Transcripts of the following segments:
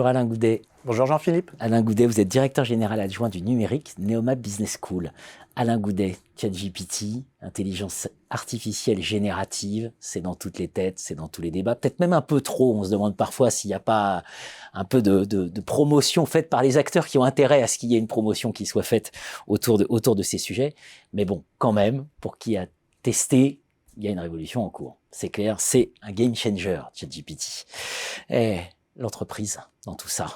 Bonjour Alain Goudet. Bonjour Jean-Philippe. Alain Goudet, vous êtes directeur général adjoint du numérique Neoma Business School. Alain Goudet, ChatGPT, intelligence artificielle générative, c'est dans toutes les têtes, c'est dans tous les débats, peut-être même un peu trop. On se demande parfois s'il n'y a pas un peu de promotion faite par les acteurs qui ont intérêt à ce qu'il y ait une promotion qui soit faite autour de ces sujets. Mais bon, quand même, pour qui a testé, il y a une révolution en cours. C'est clair, c'est un game changer, ChatGPT. Et l'entreprise dans tout ça.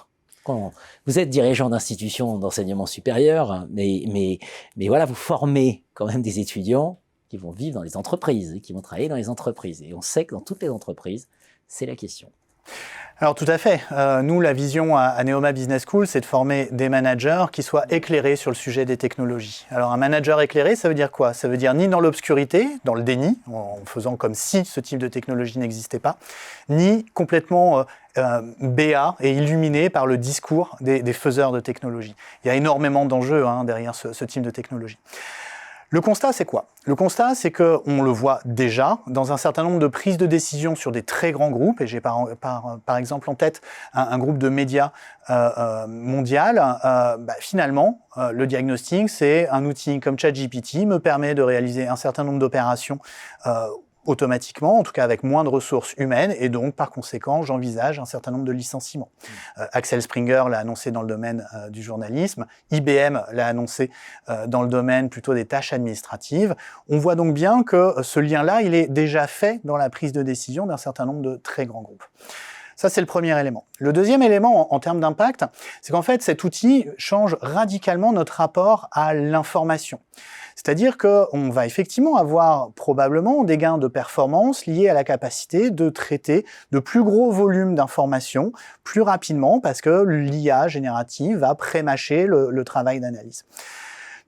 Quand vous êtes dirigeant d'institution d'enseignement supérieur, mais voilà, vous formez quand même des étudiants qui vont vivre dans les entreprises, qui vont travailler dans les entreprises. Et on sait que dans toutes les entreprises, c'est la question. Alors tout à fait. Nous, la vision à Neoma Business School, c'est de former des managers qui soient éclairés sur le sujet des technologies. Alors un manager éclairé, ça veut dire quoi? Ça veut dire ni dans l'obscurité, dans le déni, en faisant comme si ce type de technologie n'existait pas, ni complètement béat et illuminé par le discours des faiseurs de technologie. Il y a énormément d'enjeux derrière ce type de technologie. Le constat, c'est quoi? Le constat, c'est qu'on le voit déjà dans un certain nombre de prises de décision sur des très grands groupes, et j'ai par exemple en tête un groupe de médias mondial. Finalement, le diagnostic, c'est un outil comme ChatGPT me permet de réaliser un certain nombre d'opérations automatiquement, en tout cas avec moins de ressources humaines, et donc par conséquent j'envisage un certain nombre de licenciements. Axel Springer l'a annoncé dans le domaine du journalisme, IBM l'a annoncé dans le domaine plutôt des tâches administratives. On voit donc bien que ce lien-là, il est déjà fait dans la prise de décision d'un certain nombre de très grands groupes. Ça, c'est le premier élément. Le deuxième élément, en termes d'impact, c'est qu'en fait, cet outil change radicalement notre rapport à l'information. C'est-à-dire qu'on va effectivement avoir probablement des gains de performance liés à la capacité de traiter de plus gros volumes d'informations plus rapidement parce que l'IA générative va pré-mâcher le travail d'analyse.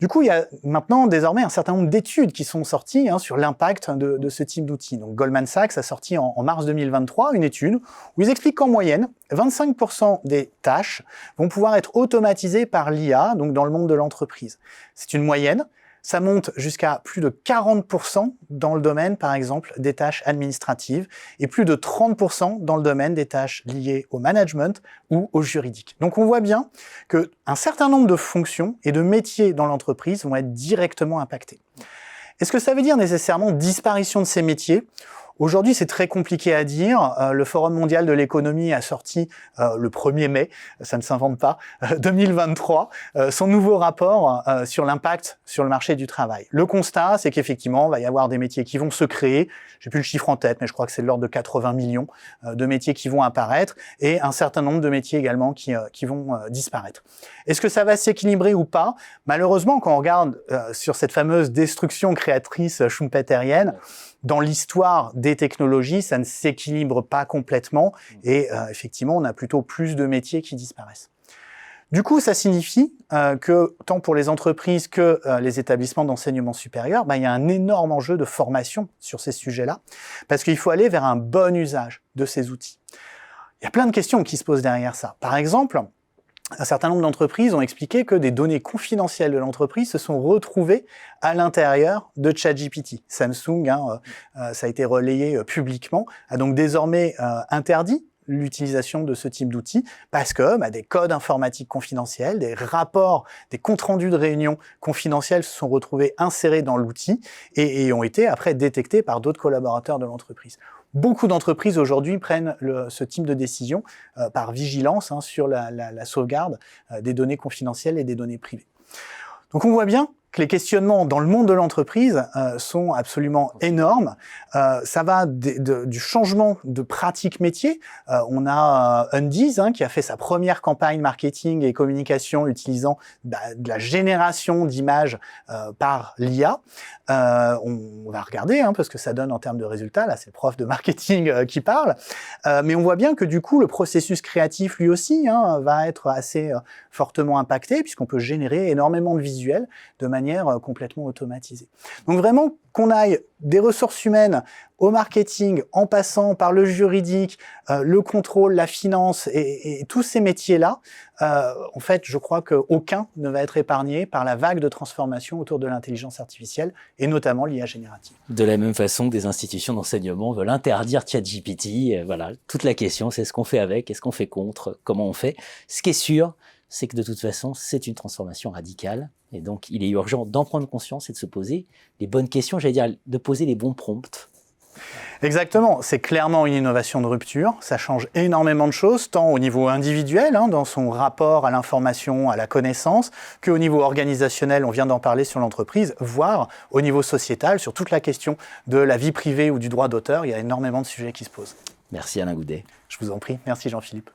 Du coup, il y a maintenant désormais un certain nombre d'études qui sont sorties sur l'impact de ce type d'outils. Donc Goldman Sachs a sorti en mars 2023 une étude où ils expliquent qu'en moyenne, 25% des tâches vont pouvoir être automatisées par l'IA, donc dans le monde de l'entreprise. C'est une moyenne. Ça monte jusqu'à plus de 40% dans le domaine, par exemple, des tâches administratives et plus de 30% dans le domaine des tâches liées au management ou au juridique. Donc on voit bien qu'un certain nombre de fonctions et de métiers dans l'entreprise vont être directement impactés. Est-ce que ça veut dire nécessairement disparition de ces métiers ? Aujourd'hui, c'est très compliqué à dire. Le Forum mondial de l'économie a sorti le 1er mai, ça ne s'invente pas, 2023, son nouveau rapport sur l'impact sur le marché du travail. Le constat, c'est qu'effectivement, il va y avoir des métiers qui vont se créer. J'ai plus le chiffre en tête, mais je crois que c'est de l'ordre de 80 millions de métiers qui vont apparaître et un certain nombre de métiers également qui vont disparaître. Est-ce que ça va s'équilibrer ou pas? Malheureusement, quand on regarde sur cette fameuse destruction créatrice schumpeterienne, dans l'histoire des technologies, ça ne s'équilibre pas complètement et effectivement, on a plutôt plus de métiers qui disparaissent. Du coup, ça signifie que tant pour les entreprises que les établissements d'enseignement supérieur, il y a un énorme enjeu de formation sur ces sujets-là parce qu'il faut aller vers un bon usage de ces outils. Il y a plein de questions qui se posent derrière ça. Par exemple, un certain nombre d'entreprises ont expliqué que des données confidentielles de l'entreprise se sont retrouvées à l'intérieur de ChatGPT. Samsung, ça a été relayé publiquement, a donc désormais interdit l'utilisation de ce type d'outils parce que des codes informatiques confidentiels, des rapports, des comptes rendus de réunions confidentiels se sont retrouvés insérés dans l'outil et ont été après détectés par d'autres collaborateurs de l'entreprise. Beaucoup d'entreprises aujourd'hui prennent ce type de décision par vigilance sur la sauvegarde des données confidentielles et des données privées. Donc on voit bien que les questionnements dans le monde de l'entreprise sont absolument énormes. Ça va du changement de pratique métier. On a Undies qui a fait sa première campagne marketing et communication utilisant de la génération d'images par l'IA. On va regarder parce que ça donne en termes de résultats. Là, c'est le prof de marketing qui parle. Mais on voit bien que du coup, le processus créatif lui aussi va être assez fortement impacté puisqu'on peut générer énormément de visuels de manière manière complètement automatisée. Donc vraiment, qu'on aille des ressources humaines au marketing, en passant par le juridique, le contrôle, la finance et tous ces métiers-là, en fait, je crois qu'aucun ne va être épargné par la vague de transformation autour de l'intelligence artificielle et notamment l'IA générative. De la même façon que des institutions d'enseignement veulent interdire ChatGPT, voilà, toute la question, c'est ce qu'on fait avec, est-ce qu'on fait contre, comment on fait. Ce qui est sûr, c'est que de toute façon, c'est une transformation radicale. Et donc, il est urgent d'en prendre conscience et de se poser les bonnes questions, j'allais dire, de poser les bons prompts. Exactement, c'est clairement une innovation de rupture, ça change énormément de choses, tant au niveau individuel, dans son rapport à l'information, à la connaissance, qu'au niveau organisationnel, on vient d'en parler sur l'entreprise, voire au niveau sociétal, sur toute la question de la vie privée ou du droit d'auteur, il y a énormément de sujets qui se posent. Merci Alain Goudet. Je vous en prie, merci Jean-Philippe.